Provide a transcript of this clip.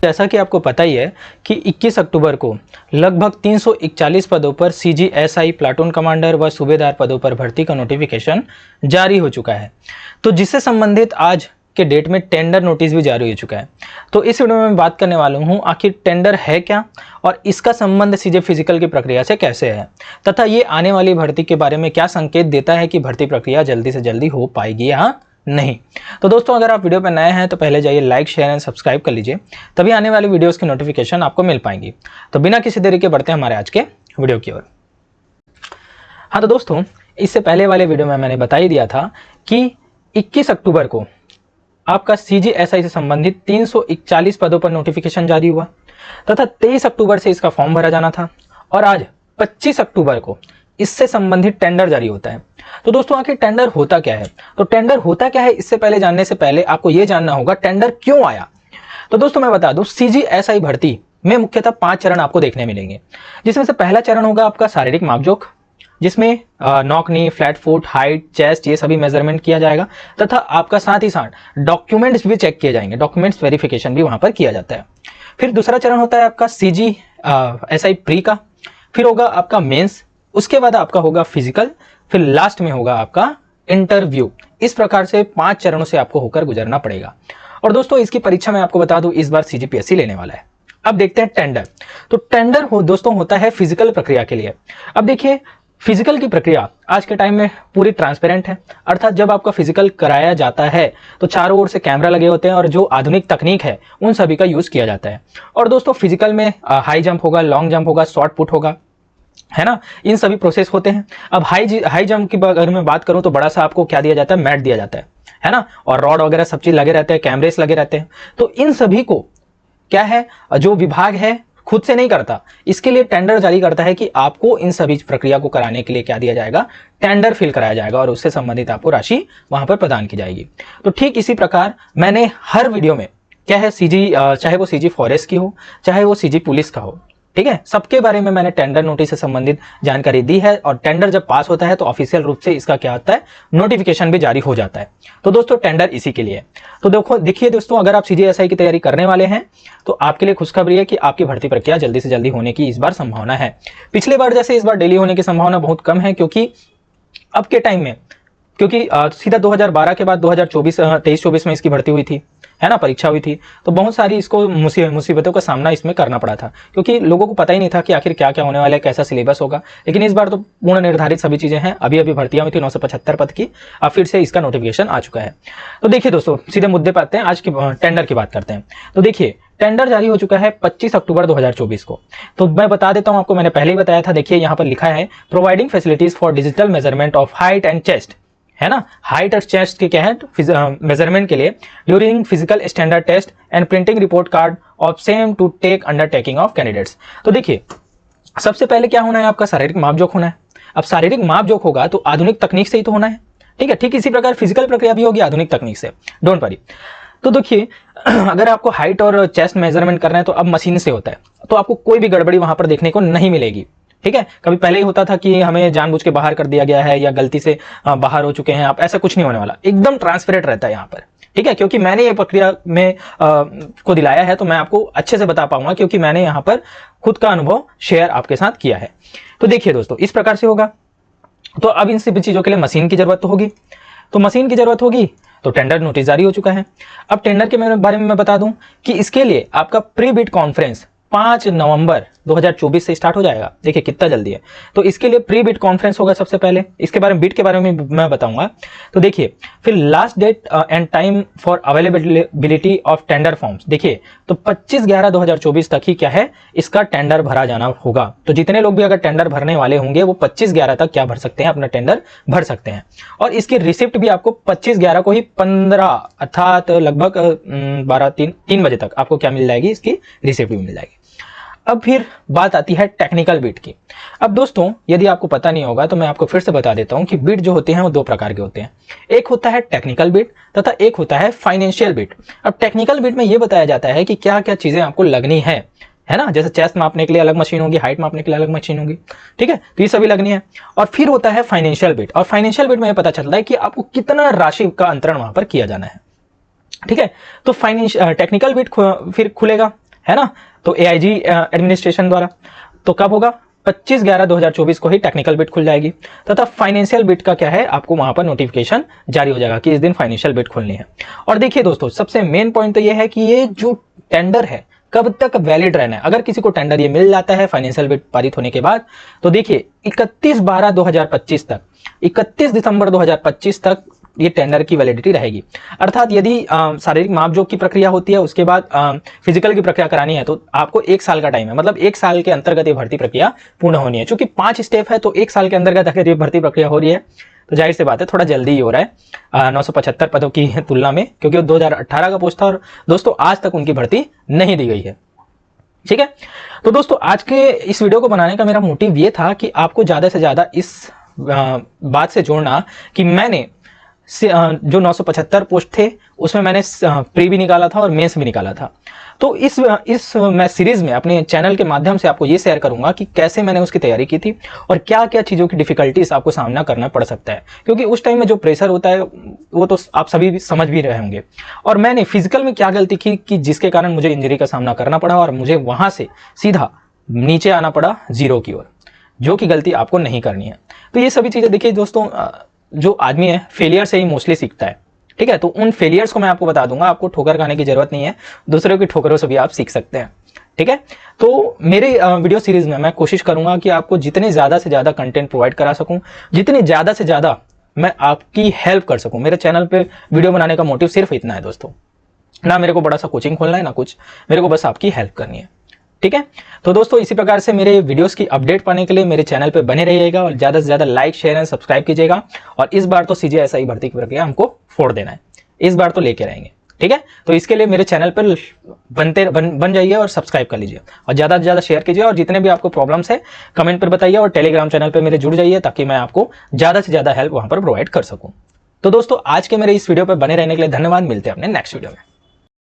जैसा कि आपको पता ही है कि 21 अक्टूबर को लगभग 341 पदों पर सीजीएसआई प्लाटून कमांडर व सूबेदार पदों पर भर्ती का नोटिफिकेशन जारी हो चुका है। तो जिससे संबंधित आज के डेट में टेंडर नोटिस भी जारी हो चुका है। तो इस वीडियो में मैं बात करने वाला हूं आखिर टेंडर है क्या और इसका संबंध सीजे फिजिकल की प्रक्रिया से कैसे है, तथा ये आने वाली भर्ती के बारे में क्या संकेत देता है कि भर्ती प्रक्रिया जल्दी से जल्दी हो पाएगी या नहीं। तो दोस्तों, अगर आप वीडियो पर नए हैं तो पहले जाइए लाइक शेयर एंड सब्सक्राइब कर लीजिए, तभी आने वाली वीडियोस की नोटिफिकेशन आपको मिल पाएंगी। तो बिना किसी देरी के बढ़ते हैं हमारे आज के वीडियो की ओर। हाँ तो दोस्तों, इससे पहले वाले वीडियो में मैंने बता ही दिया था कि 21 अक्टूबर को आपका सीजीएसआई से संबंधित 341 पदों पर नोटिफिकेशन जारी हुआ तथा 23 अक्टूबर से इसका फॉर्म भरा जाना था और आज 25 अक्टूबर को इससे संबंधित टेंडर जारी होता है। तो दोस्तों, आखिर टेंडर होता क्या है? तो टेंडर होता क्या है, इससे पहले जानने से पहले आपको यह जानना होगा टेंडर क्यों आया। तो दोस्तों मैं बता दूं, सीजीएसआई भर्ती में मुख्यतः 5 चरण आपको देखने मिलेंगे, जिसमें से पहला चरण होगा आपका शारीरिक मापजोख, जिसमें knock knee, flat foot, height, chest, ये सभी मेजरमेंट किया जाएगा तथा आपका साथ ही साथ डॉक्यूमेंट्स भी चेक किए जाएंगे, डॉक्यूमेंट्स वेरिफिकेशन भी वहां पर किया जाता है। फिर दूसरा चरण होता है आपका सीजीएसआई प्री का, फिर होगा आपका मेंस, उसके बाद आपका होगा फिजिकल, फिर लास्ट में होगा आपका इंटरव्यू। इस प्रकार से 5 चरणों से आपको होकर गुजरना पड़ेगा। और दोस्तों, इसकी परीक्षा में आपको बता दूं इस बार सीजीपीएससी लेने वाला है। अब देखते हैं टेंडर। तो टेंडर दोस्तों होता है फिजिकल प्रक्रिया के लिए। अब देखिए, फिजिकल की प्रक्रिया आज के टाइम में पूरी ट्रांसपेरेंट है, अर्थात जब आपका फिजिकल कराया जाता है तो चारों ओर से कैमरा लगे होते हैं और जो आधुनिक तकनीक है उन सभी का यूज किया जाता है। और दोस्तों, फिजिकल में हाई जंप होगा, लॉन्ग जंप होगा, शॉर्ट पुट होगा, है ना, इन सभी प्रोसेस होते हैं। अब हाई जंप की अगर मैं बात करूं तो बड़ा सा आपको क्या दिया जाता है, मैट दिया जाता है ना, और रॉड वगैरह सब चीज लगे रहते हैं, कैमरेस लगे रहते हैं। तो इन सभी को क्या है, जो विभाग है खुद से नहीं करता, इसके लिए टेंडर जारी करता है कि आपको इन सभी प्रक्रिया को कराने के लिए क्या दिया जाएगा, टेंडर फिल कराया जाएगा और उससे संबंधित आपको राशि वहां पर प्रदान की जाएगी। तो ठीक इसी प्रकार मैंने हर वीडियो में क्या है, चाहे वो सीजी फॉरेस्ट की हो, चाहे वो सीजी पुलिस का हो, ठीक है, सबके बारे में मैंने टेंडर नोटिस से संबंधित जानकारी दी है। और टेंडर जब पास होता है तो ऑफिशियल रूप से इसका क्या होता है, नोटिफिकेशन भी जारी हो जाता है। तो दोस्तों, टेंडर इसी के लिए है। तो देखिए दोस्तों, अगर आप सीजीएसआई की तैयारी करने वाले हैं तो आपके लिए खुशखबरी है कि आपकी भर्ती प्रक्रिया जल्दी से जल्दी होने की इस बार संभावना है। पिछले बार जैसे इस बार डिले होने की संभावना बहुत कम है, क्योंकि अब के टाइम में सीधा 2012 के बाद 23-24 में इसकी भर्ती हुई थी, है ना, परीक्षा हुई थी। तो बहुत सारी इसको मुसीबतों का सामना इसमें करना पड़ा था, क्योंकि लोगों को पता ही नहीं था कि आखिर क्या क्या होने वाला है, कैसा सिलेबस होगा। लेकिन इस बार तो पूर्ण निर्धारित सभी चीजें हैं। अभी भर्तियां हुई थी 975 पद की, अब फिर से इसका नोटिफिकेशन आ चुका है। तो देखिए दोस्तों, सीधे मुद्दे पर आते हैं, आज के टेंडर की बात करते हैं। तो देखिए, टेंडर जारी हो चुका है 25 अक्टूबर 2024 को। तो मैं बता देता हूं आपको, मैंने पहले ही बताया था। देखिए यहां पर लिखा है, providing facilities for digital measurement of height and chest, है ना, हाइट और चेस्ट के क्या है मेजरमेंट के लिए during physical standard test and printing report card of same to take undertaking of candidates. तो देखिए, सबसे पहले क्या होना है, आपका शारीरिक मापजोख होना है। अब शारीरिक मापजोख होगा तो आधुनिक तकनीक से ही तो होना है, ठीक है। ठीक इसी प्रकार फिजिकल प्रक्रिया भी होगी आधुनिक तकनीक से, डोंट वरी। तो देखिए, अगर आपको हाइट और चेस्ट मेजरमेंट करना है तो अब मशीन से होता है, तो आपको कोई भी गड़बड़ी वहां पर देखने को नहीं मिलेगी, ठीक है। कभी पहले ही होता था कि हमें जानबूझ के बाहर कर दिया गया है या गलती से बाहर हो चुके हैं आप, ऐसा कुछ नहीं होने वाला, एकदम ट्रांसपेरेंट रहता है यहाँ पर, ठीक है। क्योंकि मैंने ये प्रक्रिया में को दिलाया है तो मैं आपको अच्छे से बता पाऊंगा, क्योंकि मैंने यहाँ पर खुद का अनुभव शेयर आपके साथ किया है। तो देखिए दोस्तों, इस प्रकार से होगा। तो अब इन सभी चीजों के लिए मशीन की जरूरत तो होगी, तो मशीन की जरूरत होगी तो टेंडर नोटिस जारी हो चुका है। अब टेंडर के बारे में मैं बता दूं कि इसके लिए आपका प्री बिड कॉन्फ्रेंस 5 नवंबर 2024 से स्टार्ट हो जाएगा। देखिए कितना जल्दी है। तो इसके लिए प्री बिड कॉन्फ्रेंस होगा सबसे पहले, इसके बारे में बिड के बारे में मैं बताऊंगा। तो देखिए, फिर last date and time for availability of tender forms. देखिए, तो 25/11/2024 तक ही क्या है, इसका टेंडर भरा जाना होगा। तो जितने लोग भी अगर टेंडर भरने वाले होंगे वो 25/11 तक क्या भर सकते हैं, अपना टेंडर भर सकते हैं। और इसकी रिसिप्ट भी आपको 25/11 को ही 15 अर्थात लगभग 3 बजे तक आपको क्या मिल जाएगी, इसकी रिसिप्ट भी मिल जाएगी। अब फिर बात आती है टेक्निकल बिड की। अब दोस्तों, यदि आपको पता नहीं होगा तो मैं आपको फिर से बता देता हूं कि बिड जो होते हैं वो 2 प्रकार के होते हैं। एक होता है टेक्निकल बिड तथा एक होता है फाइनेंशियल बिड। अब टेक्निकल बिड में ये बताया जाता है कि क्या क्या चीजें आपको लगनी है ना, जैसे चेस्ट मापने के लिए अलग मशीन होगी, हाइट मापने के लिए अलग मशीन होगी, ठीक है। तो ये सभी लगनी है। और फिर होता है फाइनेंशियल बिड, और फाइनेंशियल बिड में यह पता चलता है कि आपको कितना राशि का अंतरण वहां पर किया जाना है, ठीक है। तो टेक्निकल बिड फिर खुलेगा, है ना। तो AIG एडमिनिस्ट्रेशन द्वारा। तो कब होगा? 25/11/2024 को ही टेक्निकल बिड खुल जाएगी तथा फाइनेंशियल बिड का क्या है, आपको वहां पर नोटिफिकेशन जारी हो जाएगा कि इस दिन फाइनेंशियल बिड खुलनी है। और देखिए दोस्तों, सबसे मेन पॉइंट तो ये है कि ये जो टेंडर है कब तक वैलिड रहना है। अगर किसी को टेंडर ये मिल जाता है फाइनेंशियल बिड पारित होने के बाद, तो देखिए 31/12/2025 तक, 31 दिसंबर 2025 तक ये टेंडर की वैलिडिटी रहेगी। अर्थात यदि शारीरिक मापजोक की प्रक्रिया होती है, उसके बाद फिजिकल की प्रक्रिया करानी है, तो आपको 1 साल का टाइम है। मतलब 1 साल के अंतर्गत ये भर्ती प्रक्रिया पूर्ण होनी है। चूंकि 5 स्टेप है, तो 1 साल के अंतर्गत अगर ये भर्ती प्रक्रिया हो रही है, तो जाहिर सी बात है थोड़ा जल्दी ही हो रहा है 975 पदों की तुलना में, क्योंकि 2018 का पोस्ट था और दोस्तों आज तक उनकी भर्ती नहीं दी गई है। ठीक है, तो दोस्तों आज के इस वीडियो को बनाने का मेरा मोटिव ये था कि आपको ज्यादा से ज्यादा इस बात से जोड़ना कि मैंने जो 975 पोस्ट थे उसमें मैंने प्री भी निकाला था और मेंस भी निकाला था। तो इस मैं सीरीज में अपने चैनल के माध्यम से आपको ये शेयर करूंगा कि कैसे मैंने उसकी तैयारी की थी और क्या क्या चीज़ों की डिफिकल्टीज आपको सामना करना पड़ सकता है, क्योंकि उस टाइम में जो प्रेशर होता है वो तो आप सभी भी समझ भी रहे होंगे। और मैंने फिजिकल में क्या गलती की कि जिसके कारण मुझे इंजरी का सामना करना पड़ा और मुझे वहां से सीधा नीचे आना पड़ा 0 की ओर, जो कि गलती आपको नहीं करनी है। तो ये सभी चीज़ें देखिए दोस्तों, जो आदमी है फेलियर से ही मोस्टली सीखता है। ठीक है, तो उन फेलियर्स को मैं आपको बता दूंगा, आपको ठोकर खाने की जरूरत नहीं है, दूसरों की ठोकरों से भी आप सीख सकते हैं। ठीक है, तो मेरे वीडियो सीरीज में मैं कोशिश करूंगा कि आपको जितने ज्यादा से ज्यादा कंटेंट प्रोवाइड करा सकूं, जितने ज्यादा से ज्यादा मैं आपकी हेल्प कर सकूं। मेरे चैनल पे वीडियो बनाने का मोटिव सिर्फ इतना है दोस्तों, ना मेरे को बड़ा सा कोचिंग खोलना है ना कुछ, मेरे को बस आपकी हेल्प करनी है। ठीक है, तो दोस्तों इसी प्रकार से मेरे वीडियोस की अपडेट पाने के लिए मेरे चैनल पे बने रहिएगा और ज्यादा से ज्यादा लाइक शेयर एंड सब्सक्राइब कीजिएगा। और इस बार तो CGSI भर्ती की प्रक्रिया हमको फोड़ देना है, इस बार तो लेके रहेंगे। ठीक है, तो इसके लिए मेरे चैनल पर बन जाइए और सब्सक्राइब कर लीजिए और ज्यादा से ज्यादा शेयर कीजिए। और जितने भी आपको प्रॉब्लम्स है कमेंट पर बताइए और टेलीग्राम चैनल पर मेरे जुड़ जाइए, ताकि मैं आपको ज्यादा से ज्यादा हेल्प वहां पर प्रोवाइड कर सकूं। तो दोस्तों आज के मेरे इस वीडियो पर बने रहने के लिए धन्यवाद। मिलते हैं अपने नेक्स्ट वीडियो में।